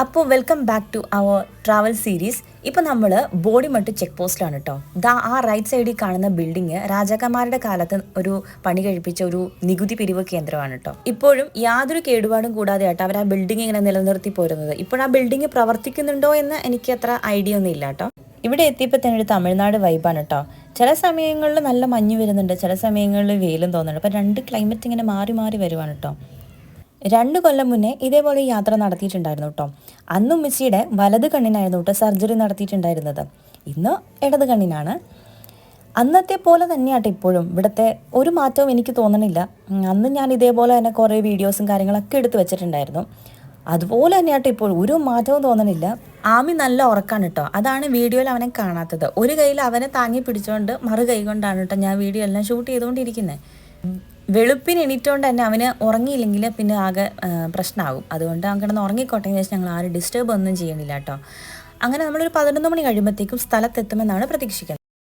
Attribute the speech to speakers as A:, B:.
A: അപ്പോൾ welcome back to our travel series. ഇപ്പോൾ നമ്മൾ ബോഡിമട്ട് ചെക്ക് പോസ്റ്റിലാണ് കേട്ടോ. ആ റൈറ്റ് സൈഡിൽ കാണുന്ന ബിൽഡിങ് രാജാക്കന്മാരുടെ കാലത്ത് ഒരു പണി കഴിപ്പിച്ച ഒരു നികുതി പിരിവ് കേന്ദ്രമാണ് കേട്ടോ. ഇപ്പോഴും യാതൊരു കേടുപാടും കൂടാതെ ആയിട്ട് അവർ ആ ബിൽഡിംഗ് ഇങ്ങനെ നിലനിർത്തി പോരുന്നത്. ഇപ്പോൾ ആ ബിൽഡിംഗ് പ്രവർത്തിക്കുന്നുണ്ടോ എന്ന് എനിക്ക് അത്ര ഐഡിയ ഒന്നും ഇല്ല കേട്ടോ. ഇവിടെ എത്തിയപ്പോൾ തന്നെ ഒരു തമിഴ്നാട് വൈബാണ് കേട്ടോ. ചില സമയങ്ങളിൽ നല്ല മഞ്ഞ് വരുന്നുണ്ട്, ചില സമയങ്ങളിൽ വെയിലും തോന്നുന്നുണ്ട്. അപ്പോൾ രണ്ട് ക്ലൈമറ്റ് ഇങ്ങനെ മാറി മാറി വരുവാണ് കേട്ടോ. 2 കൊല്ലം മുന്നേ ഇതേപോലെ യാത്ര നടത്തിയിട്ടുണ്ടായിരുന്നു കേട്ടോ. അന്ന് ഉമ്മച്ചിയുടെ വലത് കണ്ണിനായിരുന്നു കേട്ടോ സർജറി നടത്തിയിട്ടുണ്ടായിരുന്നത്. ഇന്ന് ഇടത് കണ്ണിനാണ്. അന്നത്തെ പോലെ തന്നെയാട്ടോ ഇപ്പോഴും. ഇവിടുത്തെ ഒരു മാറ്റവും എനിക്ക് തോന്നണില്ല. അന്ന് ഞാൻ ഇതേപോലെ തന്നെ കുറേ വീഡിയോസും കാര്യങ്ങളൊക്കെ എടുത്ത് വെച്ചിട്ടുണ്ടായിരുന്നു. അതുപോലെ തന്നെയാട്ടോ ഇപ്പോഴും ഒരു മാറ്റവും തോന്നണില്ല. ആമി നല്ല ഉറക്കാണ് കേട്ടോ. അതാണ് വീഡിയോയിൽ അവനെ കാണാത്തത്. ഒരു കയ്യിൽ അവനെ താങ്ങി പിടിച്ചുകൊണ്ട് മറു കൈ കൊണ്ടാണ് കേട്ടോ ഞാൻ വീഡിയോ എല്ലാം ഷൂട്ട് ചെയ്തുകൊണ്ടിരിക്കുന്നത്. വെളുപ്പിന് എണീറ്റുകൊണ്ട് തന്നെ അവന് ഉറങ്ങിയില്ലെങ്കിൽ പിന്നെ ആകെ പ്രശ്നമാകും. അതുകൊണ്ട് അവൻ കിടന്ന് ഉറങ്ങിക്കോട്ടെ എന്ന് വെച്ചാൽ ഞങ്ങൾ ആരും ഡിസ്റ്റർബ് ഒന്നും ചെയ്യണില്ല കേട്ടോ. അങ്ങനെ നമ്മളൊരു 11 മണി കഴിയുമ്പോഴത്തേക്കും സ്ഥലത്തെത്തുമെന്നാണ് പ്രതീക്ഷിക്കുന്നത്.